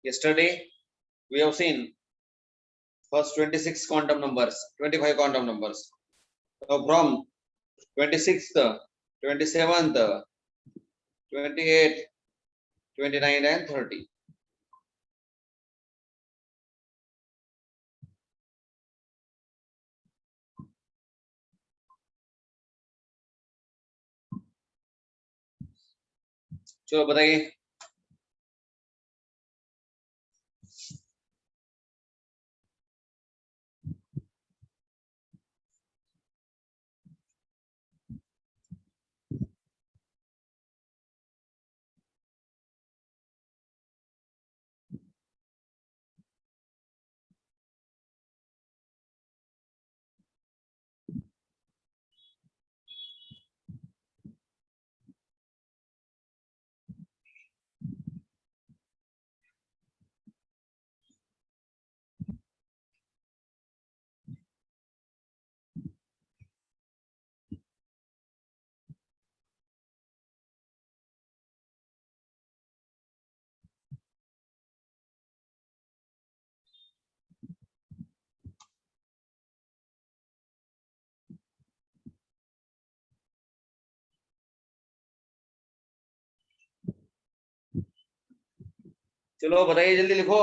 Yesterday we have seen first 26 quantum numbers, 25 quantum numbers. So from 26th, 27th, 28th, 29 and 30. चलो बताइए। चलो बताइए, जल्दी लिखो।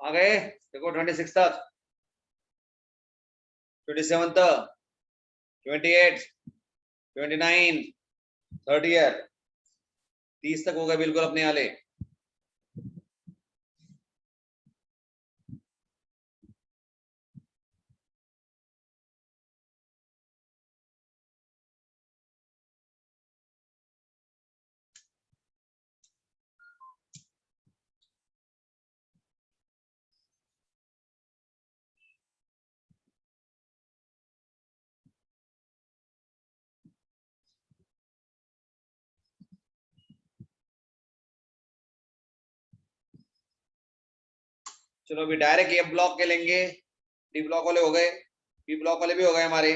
आ गए? देखो 26 तक, 27 तक, 28, 29, 30, 30 तक हो गए बिल्कुल अपने वाले। चलो अभी डायरेक्ट ए ब्लॉक के लेंगे। डी ब्लॉक वाले हो गए, बी ब्लॉक वाले भी हो गए हमारे।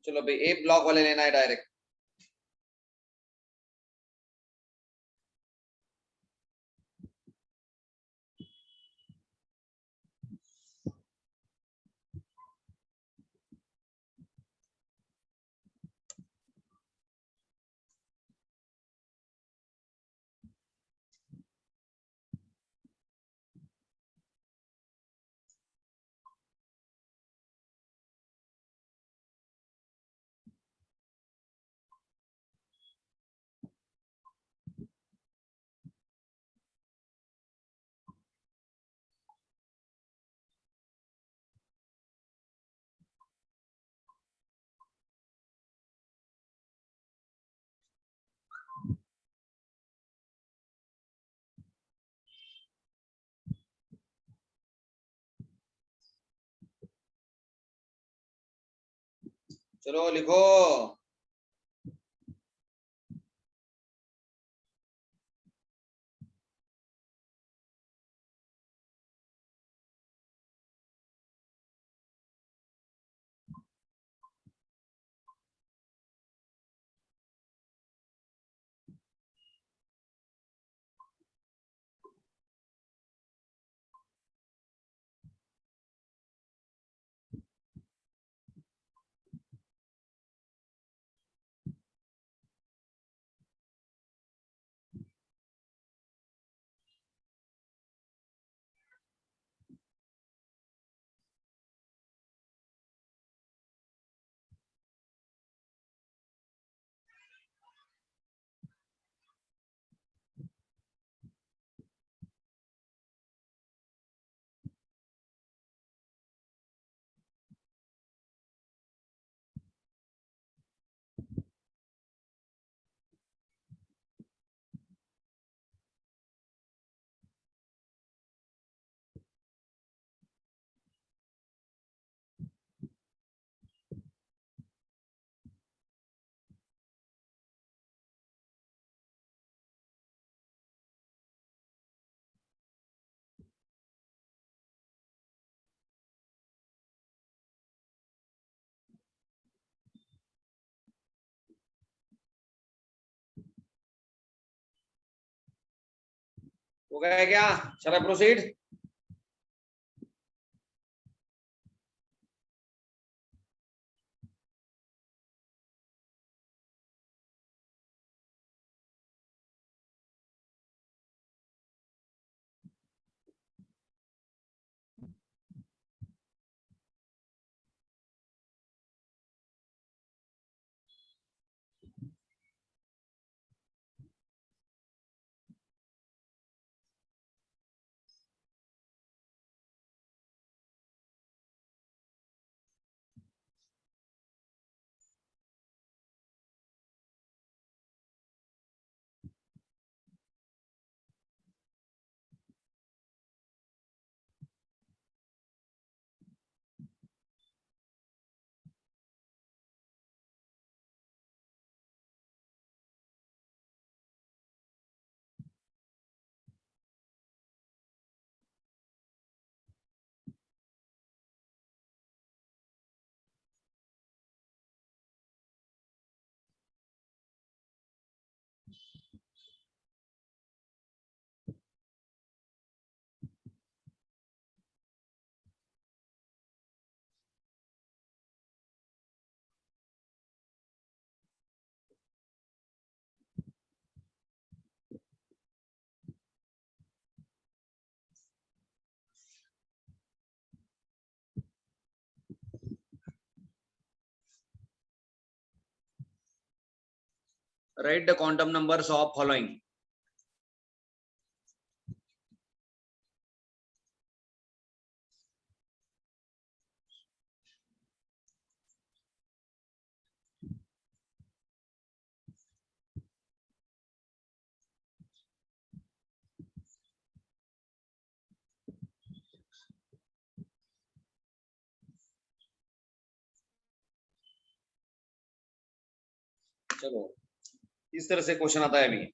चलो अभी ए ब्लॉक वाले लेना है डायरेक्ट। चलो लिखो। हो गया क्या? Shall I proceed? Write the quantum numbers of following. चलो इस तरह से क्वेश्चन आता है अभी.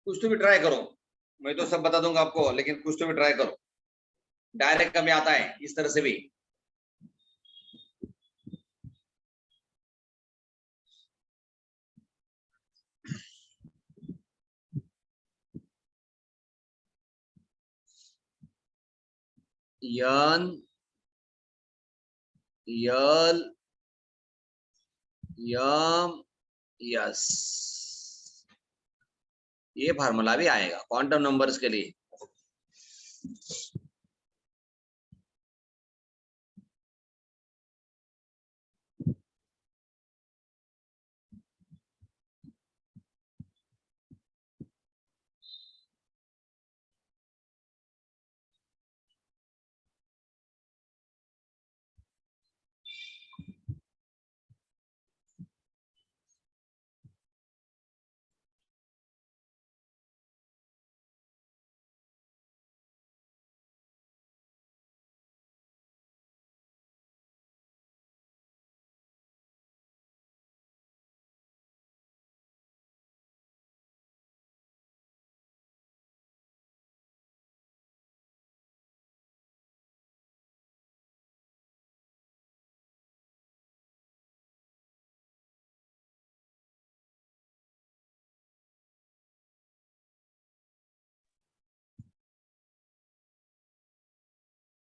कुछ तो भी ट्राई करो. मैं तो सब बता दूंगा आपको, लेकिन कुछ तो भी ट्राई करो. डायरेक्ट कभी आता है इस तरह से भी. यन यल यम यस, ये फार्मूला भी आएगा क्वांटम नंबर्स के लिए.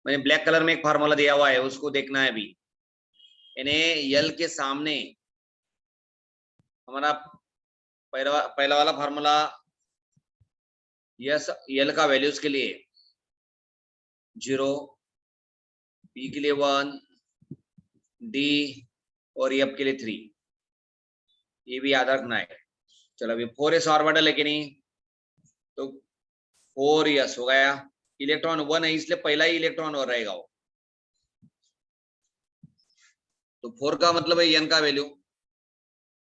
मैंने ब्लैक कलर में एक फार्मूला दिया हुआ है, उसको देखना है अभी। यानी यल के सामने हमारा पहला वाला फार्मूला, यस यल का वैल्यूज के लिए 0, पी के लिए 1, डी और एफ के लिए 3, ये भी याद रखना है। चलो अभी 4s ऑर्बिटल है कि नहीं, तो 4s हो गया। इलेक्ट्रॉन 1 है इसलिए पहला ही इलेक्ट्रॉन और रहेगा वो। तो 4 का मतलब है एन का वैल्यू,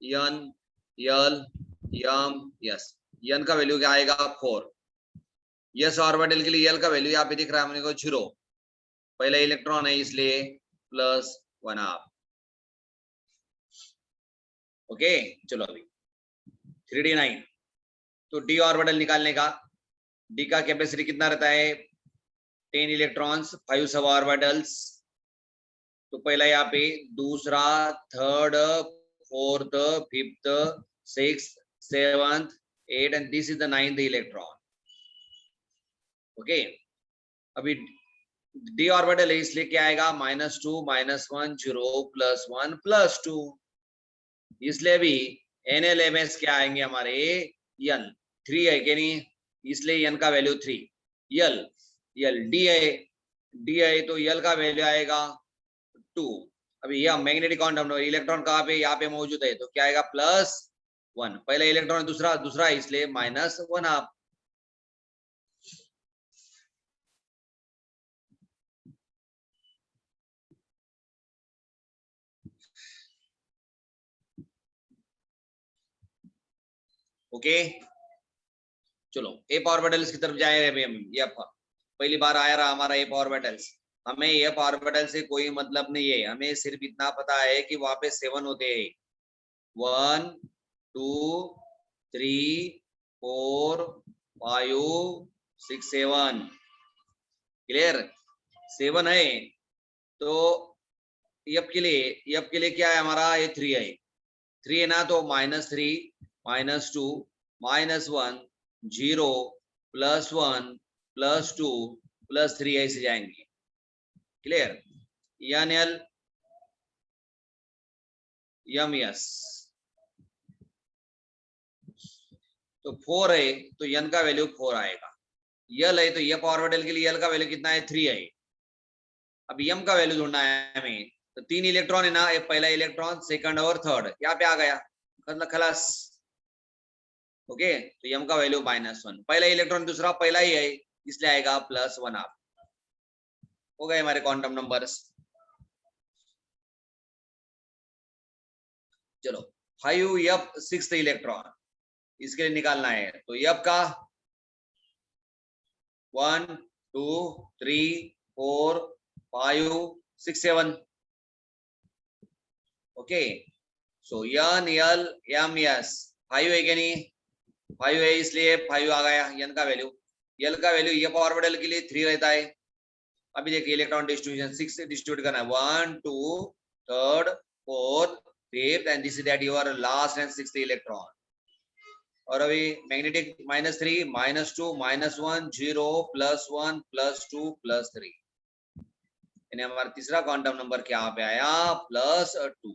एन यल यम यस, एन का वैल्यू क्या आएगा 4। यस ऑर्बिटल के लिए यल का वैल्यू यहाँ पे दिख रहा है हमने को 0, पहला इलेक्ट्रॉन है इसलिए +1/2। ओके चलो अभी 3d9, तो डी ऑर्बिटल निकालने का, डी का कैपेसिटी कितना रहता है 10 इलेक्ट्रॉन्स, 5 सब ऑर्बिटल्स। तो पहला यहाँ पे, दूसरा, third, fourth, fifth, sixth, seventh, 8 and this is the 9th electron. Okay अभी डी ऑर्बिटल है इसलिए क्या आएगा -2 -1 0 +1 +2, इसलिए अभी NLMS क्या आएंगे हमारे n 3 है कि नहीं, इसलिए n का वैल्यू 3। यल यल डी है तो यल का वैल्यू आएगा 2। अभी यह मैग्नेटिक क्वांटम नंबर, इलेक्ट्रॉन कहाँ पे यहाँ पे मौजूद है, तो क्या आएगा +1, पहला इलेक्ट्रॉन दूसरा इसलिए -1/2। ओके चलो एफ ऑर्बिटल्स की तरफ जाए अभी हम। एफ पहली बार आया रहा हमारा एफ ऑर्बिटल्स, हमें एफ ऑर्बिटल से कोई मतलब नहीं है, हमें सिर्फ इतना पता है कि वहां पे 7 होते हैं, 1 2 3 4 5 6 7, क्लियर 7 है। तो एफ के लिए क्या है हमारा, ये 3 है, 3 है ना, तो -3 -2 -1 0 +1 +2 +3 ऐसे जाएंगे, clear. N l m s, तो 4 है तो एन का वैल्यू 4 आएगा। यल है तो एफ ऑर्बिटल के लिए यल का वैल्यू कितना है 3 है। अब एम का वैल्यू ढूंढना है हमें, तो 3 इलेक्ट्रॉन है ना, एक पहला इलेक्ट्रॉन, सेकंड और थर्ड यहाँ पे आ गया, मतलब खलास। ओके तो एम का वैल्यू -1, पहला इलेक्ट्रॉन दूसरा पहला ही है इसलिए आएगा +1/2। हो गए हमारे क्वांटम नंबर्स। चलो 5f 6th इलेक्ट्रॉन, इसके लिए निकालना है, तो f का 1 2 3 4 5 6 7। Okay so n l m s 5 है क्या नहीं, 5 है इसलिए 5 आ गया n का वैल्यू। l का वैल्यू f ऑर्बिटल के लिए 3 रहता है। अभी देखिए इलेक्ट्रॉन डिस्ट्रीब्यूशन 6 से डिस्ट्रीब्यूट करना है, 1 2 3 4 5 and this is that your last and 6th electron. और अभी मैग्नेटिक -3 -2 -1 0 +1 +2 +3, यानी हमारा तीसरा क्वांटम नंबर क्या पे आया +2।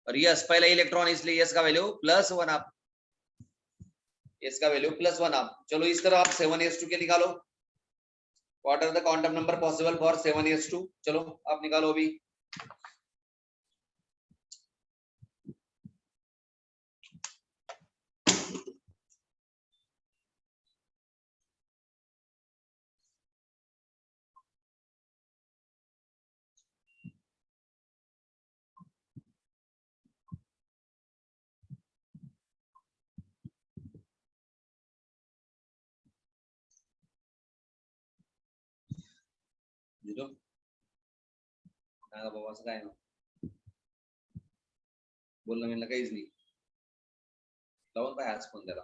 और यस पहला इलेक्ट्रॉन इसलिए यस का वैल्यू +1 आप, यस का वैल्यू +1 आप। चलो इस तरह आप 7s2 के निकालो, what are the quantum number possible for 7s2, चलो आप निकालो अभी। जो बाबा से काय बोलणं म्हणलं काहीच नाही, लावून पाय आज फोन त्याला।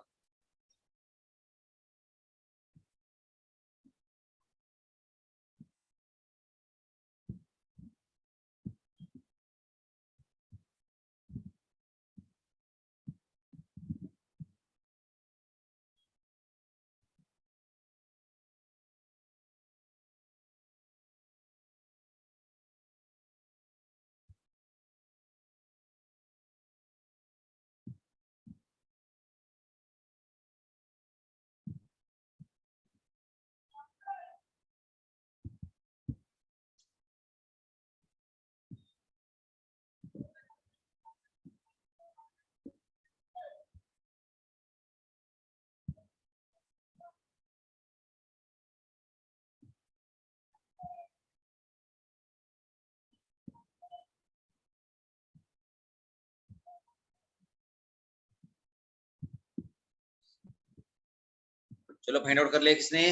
चलो फाइंड आउट कर लिया किसने?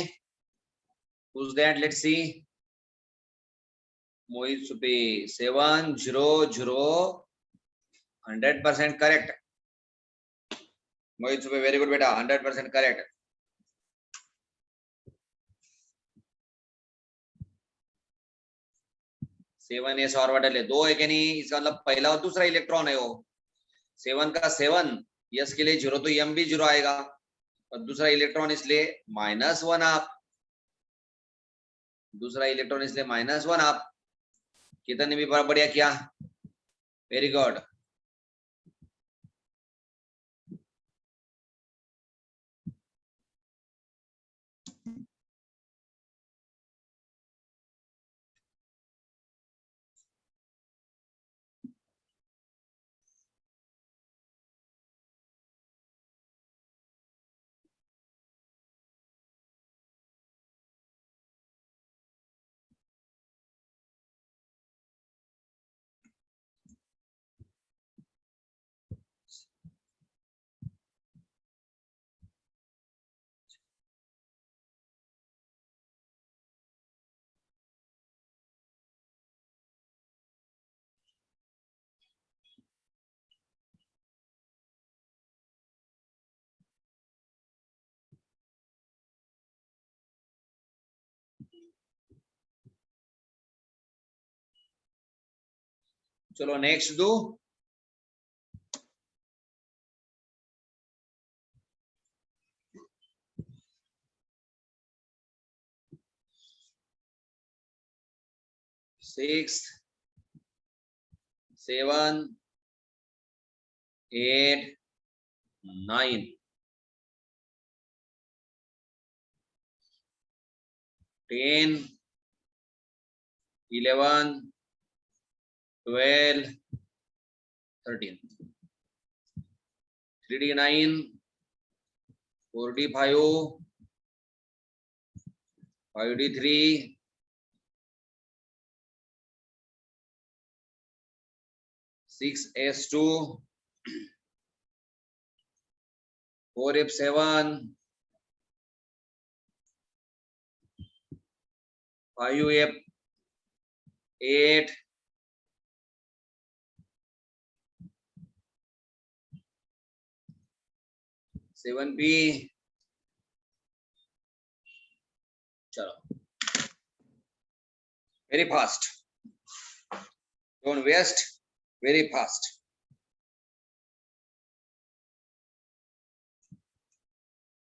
Who's that? Let's see. Mohit Supi 700 100% correct. Mohit Supi very good बेटा 100% correct. 7s ऑर्बिटल है, 2 है कि नहीं? इसका मतलब पहला और दूसरा इलेक्ट्रॉन है वो। 7 का 7 यस के लिए 0 तो m भी 0 आएगा और दूसरा इलेक्ट्रॉन इसलिए -1 आप, दूसरा इलेक्ट्रॉन इसलिए -1 आप। केतन ने भी बड़ा बढ़िया किया, वेरी गुड। चलो नेक्स्ट दो। Six 7 8 9 10 11 12 13 3d9 4d5 5d3 6s2 4f7 5f8 7p। चलो very fast, don't waste, very fast.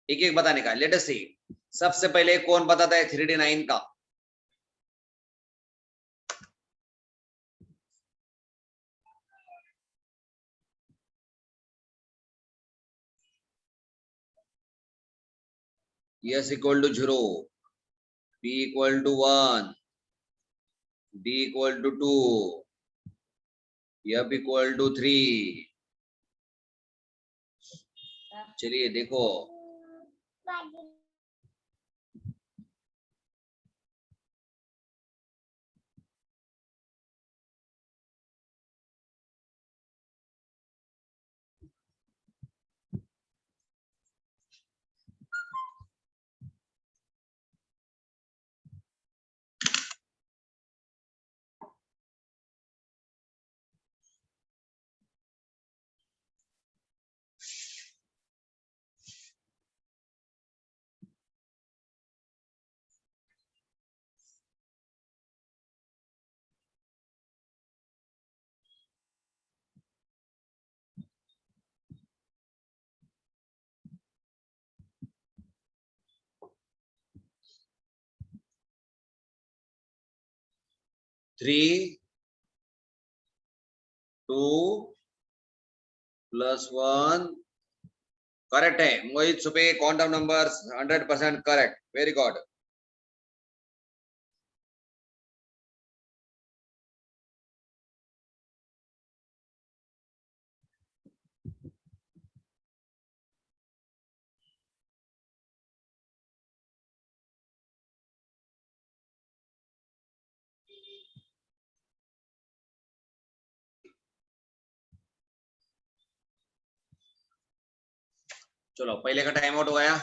एक एक बताने का, लेट अस सी। सबसे पहले कौन बताता है 3d9 का? s equal to 0, p equal to 1, d equal to 2, f equal to 3। चलिए देखो, थ्री 2 + 1 करेक्ट है। Mohit Supe quantum numbers 100% correct, very good. चलो पहले का टाइम आउट हो गया।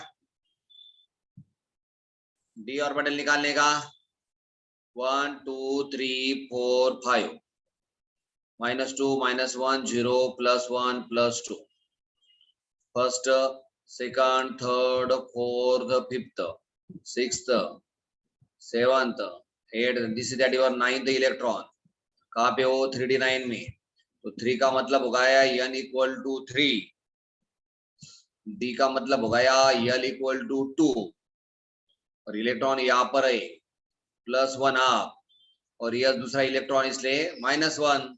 डी ऑर्बिटल निकालने का 1 2 3 4 5 -2 -1 0 +1 +2 first second third fourth fifth sixth seventh at this is that your 9th electron कहाँ पे हो 3d9 में तो 3 का मतलब हो गया n इक्वल टू 3 डी का मतलब हो गया l इक्वल टू 2 और इलेक्ट्रॉन यहाँ पर है +1 हाफ और यह दूसरा इलेक्ट्रॉन इसलिए -1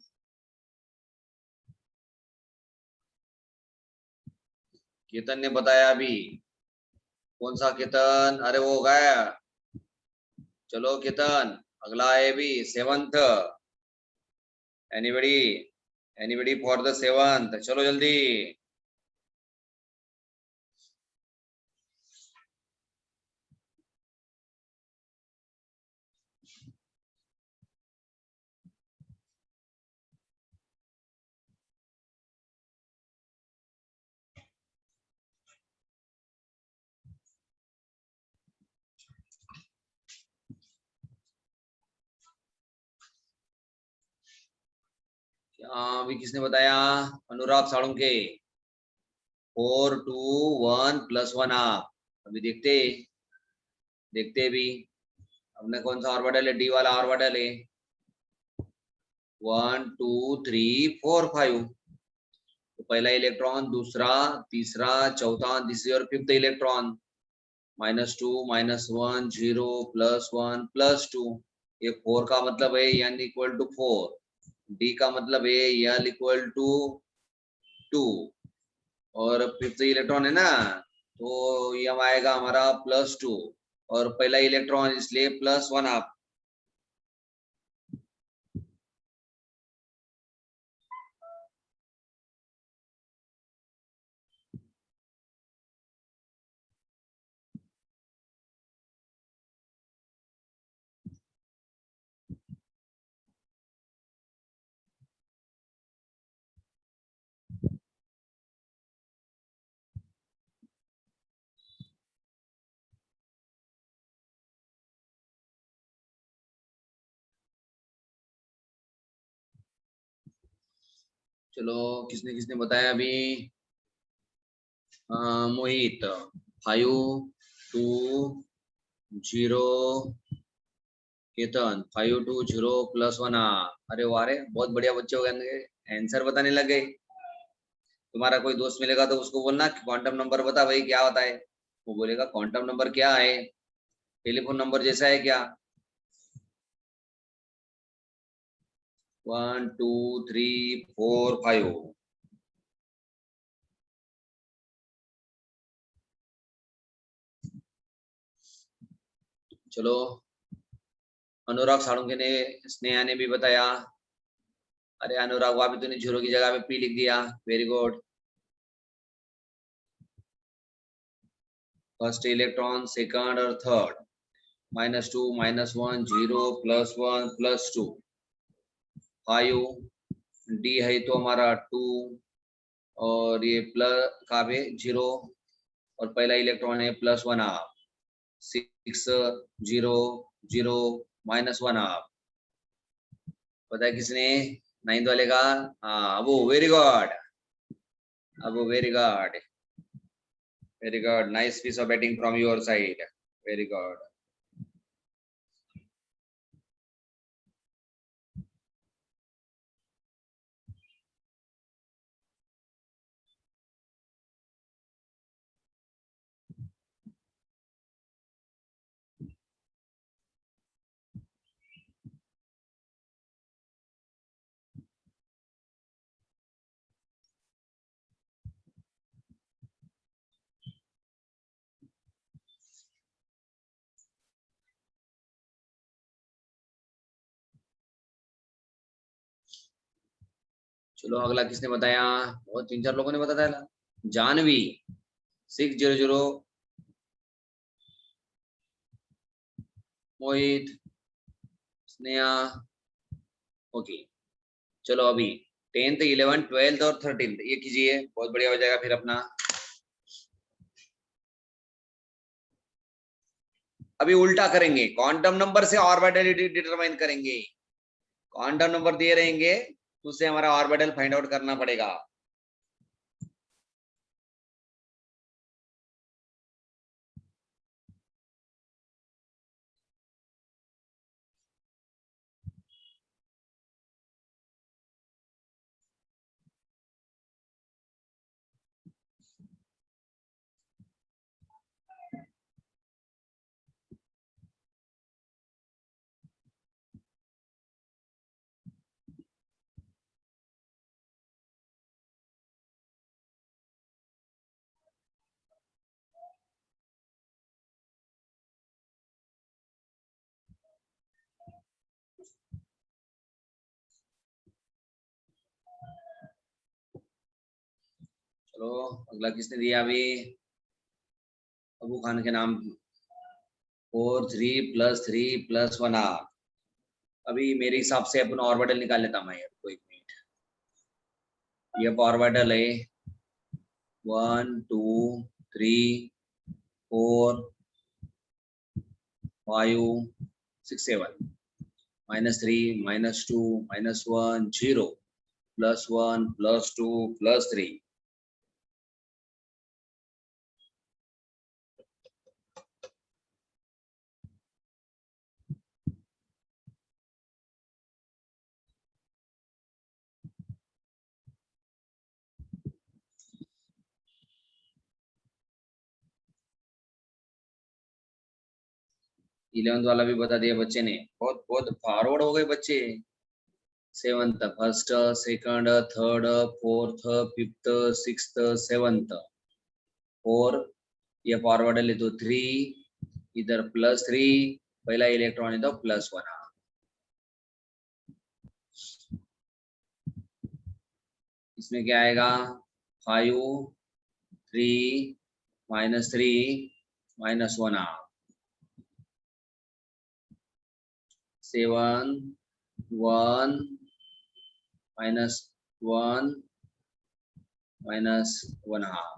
केतन ने बताया अभी कौन सा केतन अरे वो गया चलो केतन अगला है भी 7th anybody for the 7th चलो जल्दी अभी किसने बताया अनुराग साळुंके 4 2 1 +1 हाफ अभी देखते भी हमने कौन सा ऑर्बिटल है डी वाला ऑर्बिटल है 1 2 3 4 5 तो पहला इलेक्ट्रॉन दूसरा तीसरा चौथा दिस और फिफ्थ इलेक्ट्रॉन -2 -1 0 +1 +2 ये 4 का मतलब है n इक्वल टू 4 डी का मतलब है l इक्वल टू 2 और फिफ्थ इलेक्ट्रॉन है ना तो ये आएगा हमारा +2 और पहला इलेक्ट्रॉन इसलिए +1 हाफ चलो किसने किसने बताया अभी मोहित 5 2 0 केतन 5 2 0 +1 अरे वारे बहुत बढ़िया बच्चे हो गए आंसर बताने लग गए तुम्हारा कोई दोस्त मिलेगा तो उसको बोलना क्वांटम नंबर बता भाई क्या होता है वो बोलेगा क्वांटम नंबर क्या है टेलीफोन नंबर जैसा है क्या 1 2 3 4 5 चलो अनुराग साळुंके ने स्नेहा ने भी बताया अरे अनुराग वहां भी तूने जीरो की जगह पे पी लिख दिया very good first electron second और थर्ड -2 -1 0 +1 +2 5 डी है तो हमारा 2 और ये प्लस का भी 0 और पहला इलेक्ट्रॉन है +1 हाफ 6 0 0 -1 हाफ पता है किसने 9th वाले का हाँ Abu very good Abu very good nice piece of batting from your side very good चलो अगला किसने बताया और 3-4 लोगों ने बताया जानवी 600 मोहित स्नेहा ओके चलो अभी 10th 11th 12th और 13th ये कीजिए बहुत बढ़िया हो जाएगा फिर अपना अभी उल्टा करेंगे, क्वांटम नंबर से ऑर्बिटल डिटरमाइन करेंगे। क्वांटम नंबर दिए रहेंगे, उससे हमारा ऑर्बिटल फाइंड आउट करना पड़ेगा। चलो अगला किसने दिया अभी, अबू खान के नाम। 4 3 + 3 + 1 हाफ। अभी मेरे हिसाब से अपन ऑर्बिटल निकाल लेता मैं यार, कोई मिनट। ये ऑर्बिटल है 1 2 3 4 5 6 7 -3 -2 -1 0 +1 +2 +3। इलेवंथ वाला भी बता दिया बच्चे ने, बहुत बहुत फॉरवर्ड हो गए बच्चे। 7th first second third fourth fifth sixth 7th 4, ये फॉरवर्ड ले तो 3, इधर +3, पहला इलेक्ट्रॉन है तो +1। इसमें क्या आएगा 5 3 -3 -1 7 1 -1 -1/2।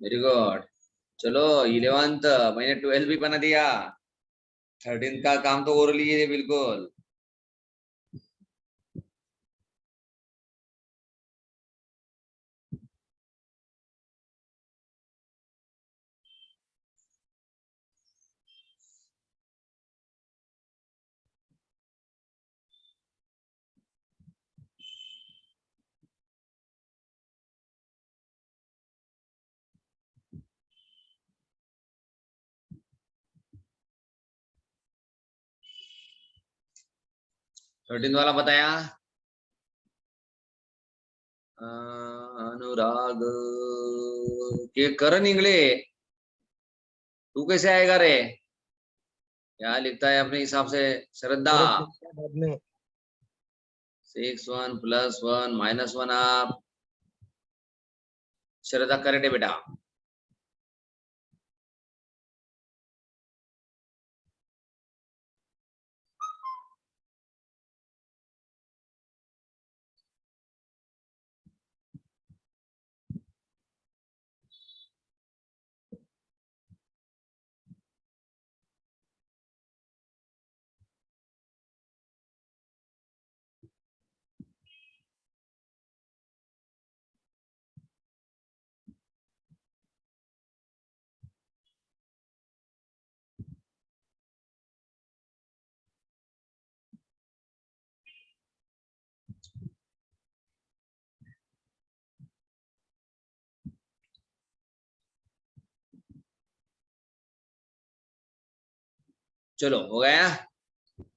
Very good. चलो 11th मैंने 12 भी बना दिया, 13 का काम तो और लिए बिल्कुल। थर्टीन वाला बताया अनुराग के करण इंगले, तू कैसे आएगा रे? क्या लिखता है अपने हिसाब से श्रद्धा? 6 1 +1 -1/2। श्रद्धा करेक्ट है बेटा। चलो हो गया।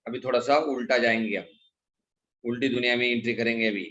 अभी थोड़ा सा उल्टा जाएंगे, हम उल्टी दुनिया में एंट्री करेंगे अभी।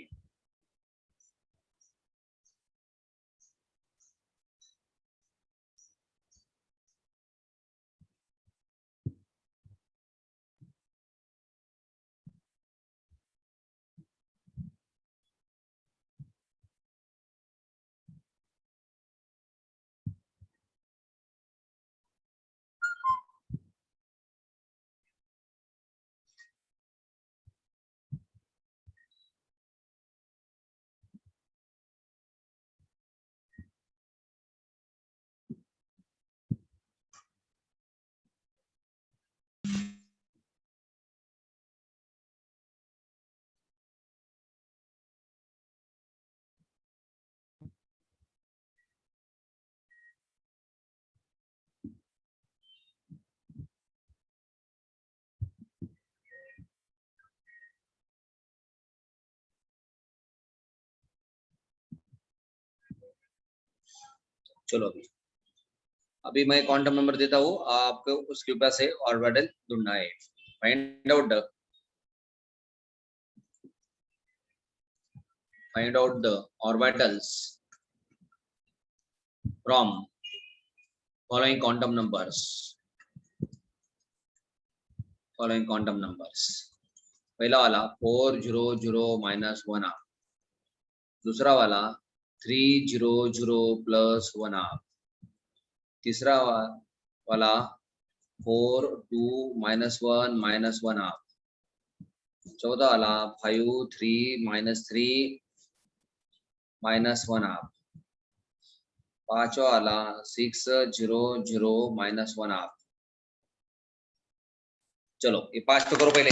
चलो अभी मैं क्वांटम नंबर देता हूँ, आपको उसके ऊपर से ऑर्बिटल ढूंढना है। Find out the orbitals from following quantum numbers. पहला वाला 400 माइनस 1 हाफ, दूसरा वाला 300 प्लस 1 हाफ, तीसरा वाला 42 माइनस 1 माइनस 1 हाफ, चौथा वाला 53 माइनस 3 माइनस 1 हाफ, पांचवा वाला 600 माइनस 1 हाफ। चलो ये 5 तो करो पहले।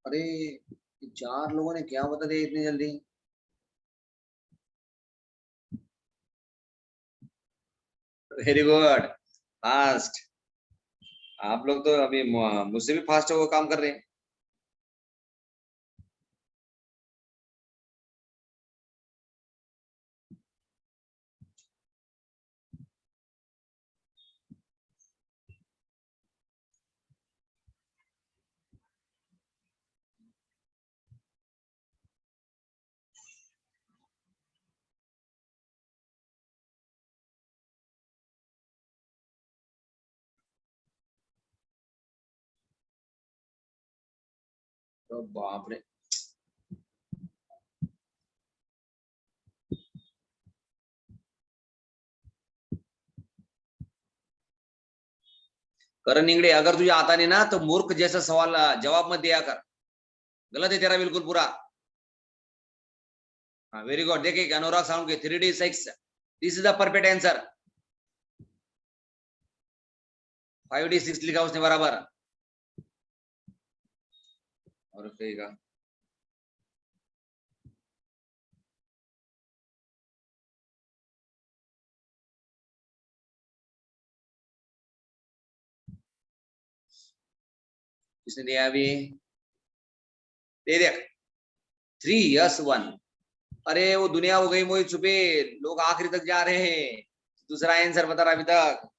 अरे 4 लोगों ने क्या बता दिया इतनी जल्दी? Very good, fast. आप लोग तो अभी मुझसे भी फास्ट वो काम कर रहे हैं। तो बाप रे, करण इंगड़े, अगर तुझे आता नहीं ना तो मूर्ख जैसा सवाल जवाब मत दिया कर, गलत है तेरा बिल्कुल पूरा। हाँ वेरी गुड। देखिए अनुराग साहब के 3D6, this is the perfect answer. 5D6 लिखा उसने बराबर। और कहेगा किसने दिया अभी? दे दिया 3S1। अरे वो दुनिया हो गई मोहित छुपे, लोग आखिरी तक जा रहे हैं। दूसरा आंसर बता रहा अभी तक।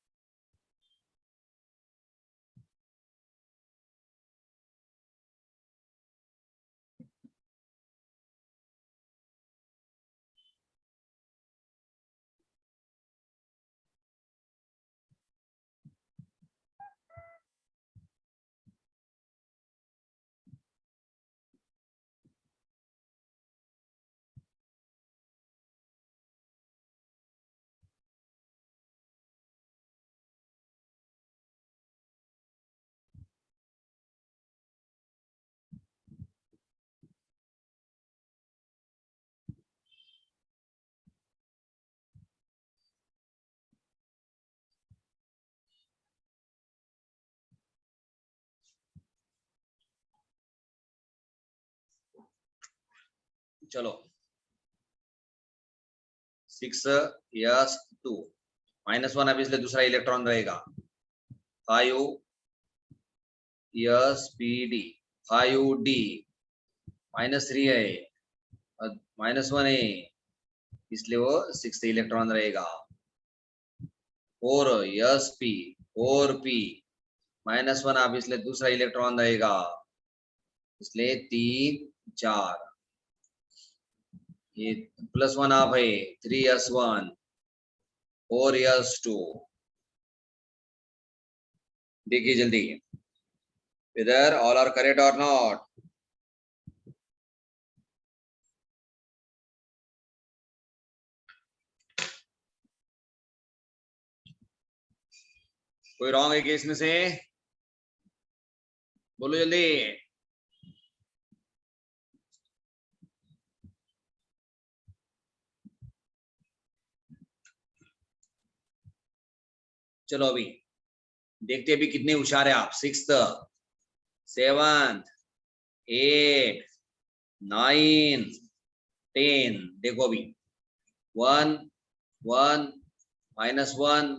चलो 6s2 -1 अब इसलिए दूसरा इलेक्ट्रॉन रहेगा 5spd 5d -3 है -1 है इसलिए वो 6th इलेक्ट्रॉन रहेगा 4sp 4p -1 अब इसलिए दूसरा इलेक्ट्रॉन रहेगा इसलिए 3 4 ये +1 आप है 3s1 4s2 देखिए जल्दी इधर ऑल आर करेक्ट और नॉट कोई रॉन्ग है केस में से बोलो जल्दी चलो अभी देखते अभी कितने होशियार है आप 6th 7th 8 9 10 देखो अभी 1 1 -1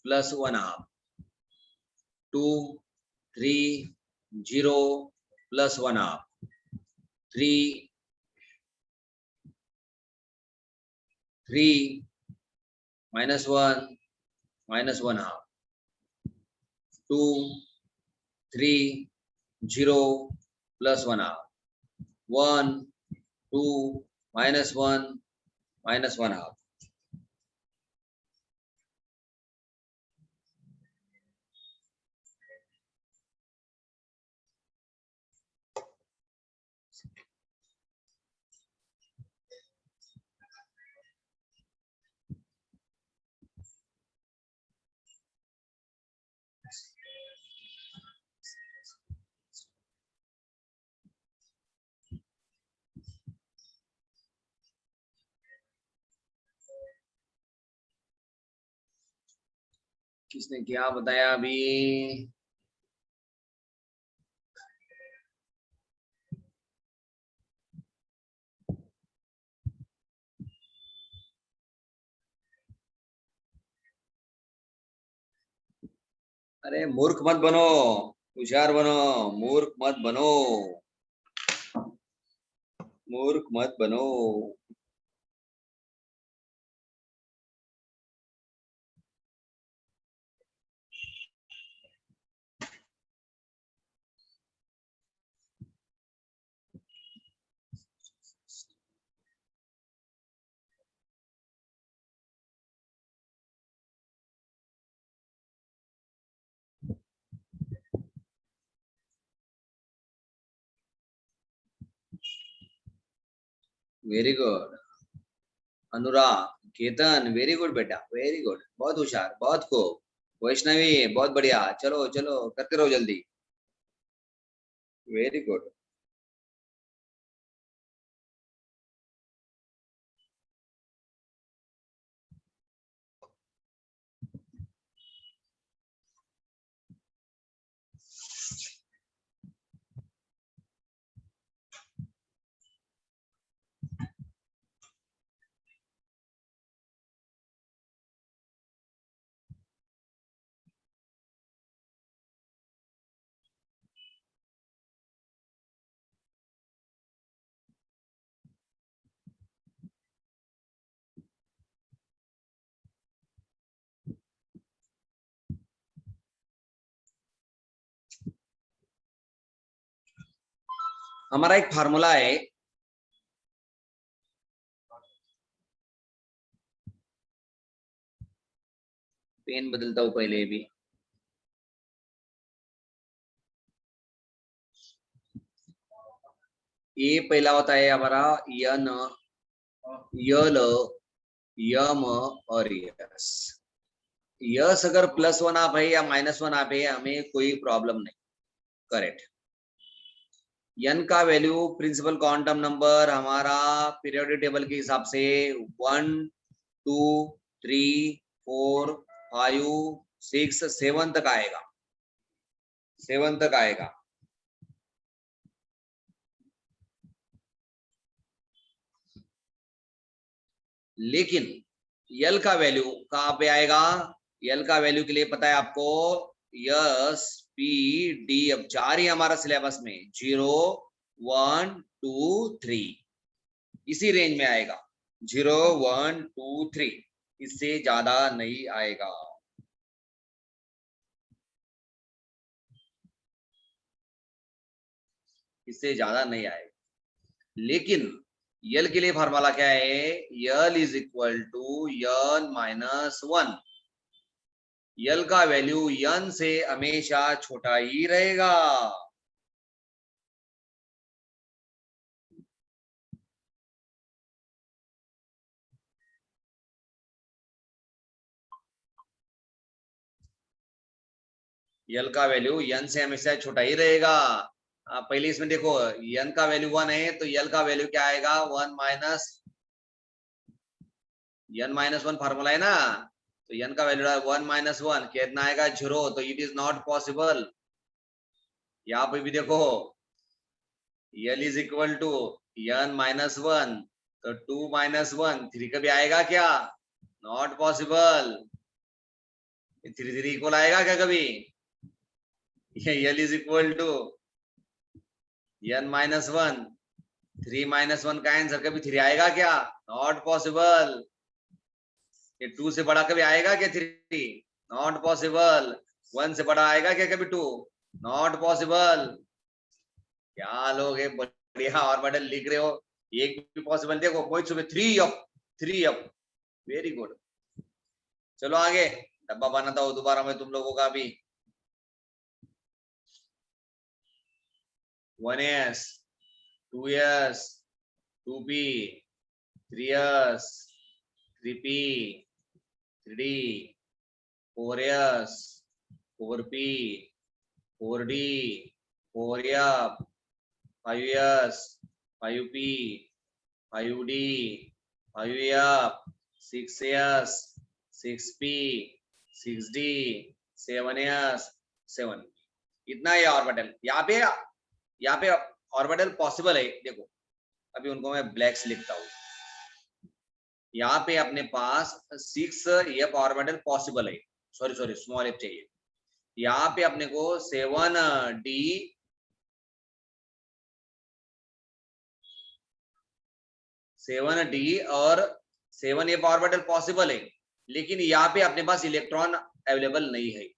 +1 half 2 3 0 +1 half 3 3 -1 -1 half 2 3 0 +1 half 1 2 -1 -1 half किसने क्या बताया अभी अरे मूर्ख मत बनो होशियार बनो मूर्ख मत बनो मूर्ख मत बनो वेरी गुड अनुराग केतन वेरी गुड बेटा वेरी गुड बहुत होशियार बहुत खूब वैष्णवी बहुत बढ़िया चलो चलो करते रहो जल्दी वेरी गुड हमारा एक फार्मूला है पेन बदलता हूं पहले भी ये पहला होता है हमारा यन यल यम और यस यस अगर +1 आप है या -1 आप है हमें कोई प्रॉब्लम नहीं करेक्ट n का वैल्यू प्रिंसिपल क्वांटम नंबर हमारा पीरियोडिक टेबल के हिसाब से 1 2 3 4 5 6 7 तक आएगा 7 तक आएगा लेकिन यल का वैल्यू कहाँ पे आएगा? यल का वैल्यू के लिए पता है आपको, यस पी डी, अब 4 ही हमारा सिलेबस में, 0 1 2 3 इसी रेंज में आएगा, 0 1 2 3, इससे ज्यादा नहीं आएगा। इससे ज्यादा नहीं आएगा। लेकिन यल के लिए फार्मूला क्या है? L is equal to n minus 1। L का वैल्यू यन से हमेशा छोटा ही रहेगा। यल का वैल्यू यन से हमेशा छोटा ही रहेगा। पहले इसमें देखो, यन का वैल्यू 1 है तो यल का वैल्यू क्या आएगा? 1 माइनस यन माइनस 1 फार्मूला है ना, तो यन का वैल्यू 1 माइनस 1 कितना आएगा? 0। तो इट इज नॉट पॉसिबल। यहाँ पे भी देखो, l is equal to n minus 1, तो 2 माइनस 1 3 कभी आएगा क्या? Not possible. 3 3 इक्वल आएगा क्या कभी? L is equal to n minus 1, 3 minus 1 का आंसर कभी 3 आएगा क्या? Not possible. ये 2 से बड़ा कभी आएगा क्या 3? Not possible. 1 से बड़ा आएगा क्या कभी 2? Not possible. क्या लोग है बढ़िया और मॉडल लिख रहे हो, एक भी पॉसिबल देखो कोई सुबह 3 अप वेरी गुड। चलो आगे, डब्बा बनाता हूँ दोबारा मैं तुम लोगों का भी। 1s 2s 2p 3s 3p 3d 4s 4p 4d 4f 5s 5p 5d 5f 6s 6p 6d 7s 7। इतना ही ऑर्बिटल यहाँ पे ऑर्बिटल पॉसिबल है। देखो अभी उनको मैं ब्लैक से लिखता हूँ। यहाँ पे अपने पास 6 ऑर्बिटल पॉसिबल है, सॉरी स्मॉल एफ चाहिए। यहाँ पे अपने को 7d और 7f ऑर्बिटल पॉसिबल है, लेकिन यहाँ पे अपने पास इलेक्ट्रॉन अवेलेबल नहीं है,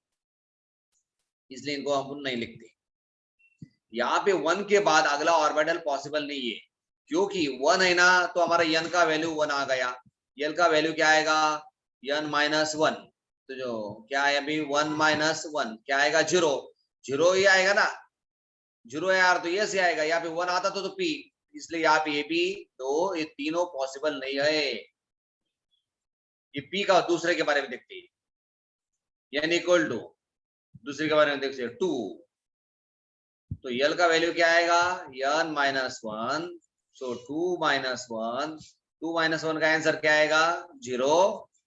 इसलिए इनको हम नहीं लिखते। यहाँ पे 1 के बाद अगला ऑर्बिटल पॉसिबल नहीं है, क्योंकि 1 है ना, तो हमारा n का वैल्यू 1 आ गया। n का वैल्यू क्या आएगा? n माइनस 1, तो जो क्या है अभी 1 माइनस 1 क्या आएगा? 0। 0 ही आएगा ना, 0 है यार, तो ये से आएगा। यहाँ पे 1 आता तो p, इसलिए यहाँ पे ये भी, तो ये तीनों पॉसिबल नहीं है। ये p का दूसरे के बारे में देखते हैं, n इक्वल टू दूसरे के बारे में देखते हैं 2, तो यल का वैल्यू क्या आएगा? n माइनस 1, सो 2 माइनस 1, 2 माइनस 1 का आंसर क्या आएगा? 0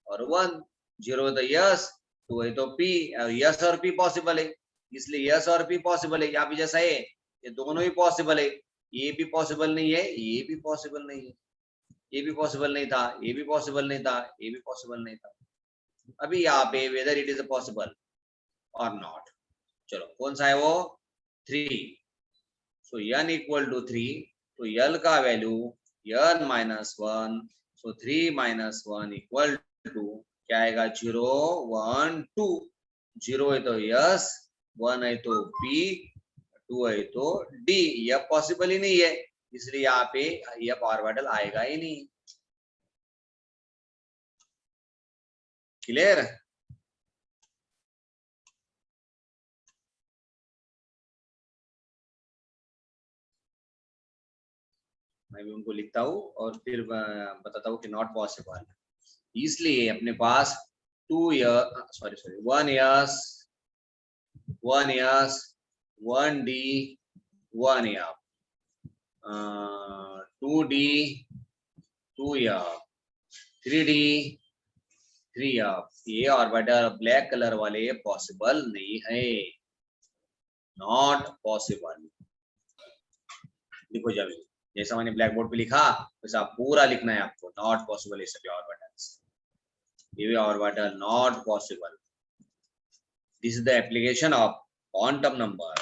और 1। 0 तो यस, 2 है तो p, और यस और p पॉसिबल है, इसलिए यस और p पॉसिबल है। यहाँ पे जैसा है ये दोनों ही पॉसिबल है, ये भी पॉसिबल नहीं है, ये भी पॉसिबल नहीं है, ये भी पॉसिबल नहीं था, ये भी पॉसिबल नहीं था, ये भी पॉसिबल नहीं था। अभी यहाँ पे वेदर इट इज पॉसिबल और नॉट, चलो कौन सा है वो? 3। सो n इक्वल टू 3, तो यल का value n minus 1, so 3 minus 1 equal to क्या आएगा? 0 1 2। 0 है तो यस, 1 है तो p, 2 है तो d। यह पॉसिबल ही नहीं है, इसलिए यहाँ पे यह ऑर्बिटल आएगा ही नहीं। क्लियर? मैं भी उनको लिखता हूँ और फिर बताता हूँ कि नॉट पॉसिबल। इसलिए अपने पास 1 yes 1d 1f 2d 2f 3d 3f, ये ऑर्बिटल ब्लैक कलर वाले पॉसिबल नहीं है, नॉट पॉसिबल। देखो जब जैसा मैंने ब्लैक बोर्ड पे लिखा वैसा पूरा लिखना है आपको. Not possible is the orbitals. PV orbital not possible. This is the application of quantum number.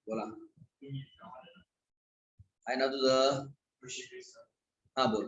बोला आहे ना तुझं. हा बोल.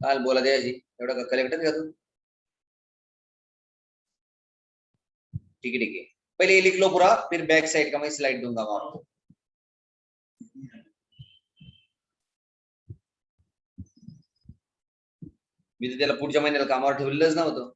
काल बोला द्यायची एवढा कलेक्टर का तू. ठीक है पहले ये लिख लो पूरा फिर बैक साइड का मैं स्लाइड दूंगा आपको. मी तर त्याला पुढच्या महिन्याला कामावर ठेवलेलंच नव्हतं.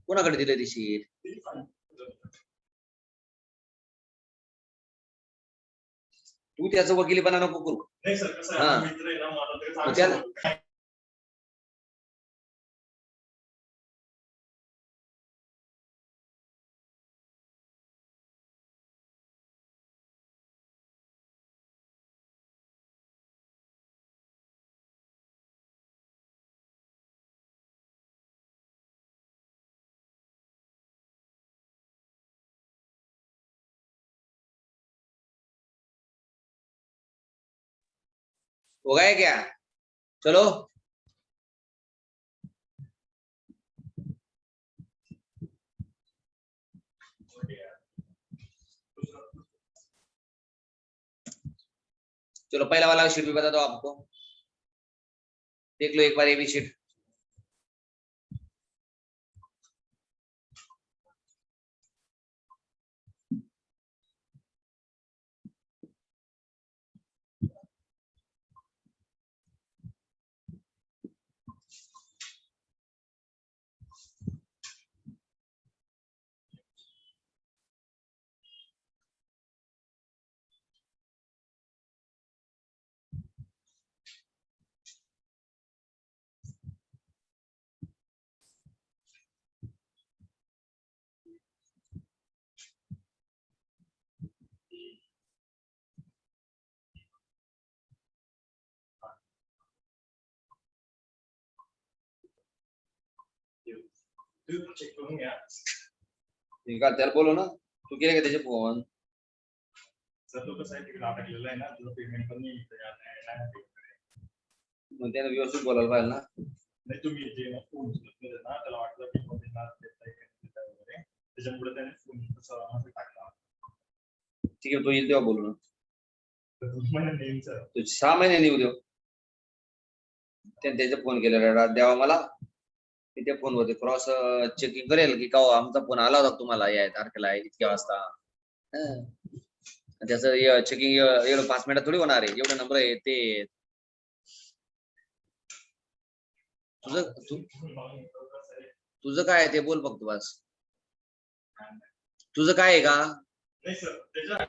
कोणाकडे दिले ती शीट. तू त्याचं वकिलीपणा नको करू. हो गया क्या. चलो चलो पहला वाला शीट भी बता दो आपको. देख लो एक बार ये भी शीट. निकाल त्याला बोलो ना. तू केले का त्याचे फोन. सर तो कसं आहे तिकडे अटकलेला आहे ना, तुझं पेमेंट पण नाही तयार नाही. मग त्याने व्यवस्थित बोलायला पाहिजे ना. नाही तुम्ही जे फोन ना त्याला वाटलं की वगैरे त्याच्यामुळे त्याने फोन टाकला. ठीक आहे, तो येईल तेव्हा बोलू ना. नेम सर तू 6 महिने येऊ देऊ. त्याचा फोन केलेला द्यावा मला, त्या फोनवरती क्रॉस चेकिंग करेल की का आमचा फोन आला होता तुम्हाला या तारखेला इतक्या वाजता. त्याचं चेकिंग एवढं 5 मिनिटात थोडी होणार आहे. एवढे नंबर आहे ते. तुझं काय आहे ते बोल फक्त बस. तुझं काय आहे का? नाही सर त्याच्या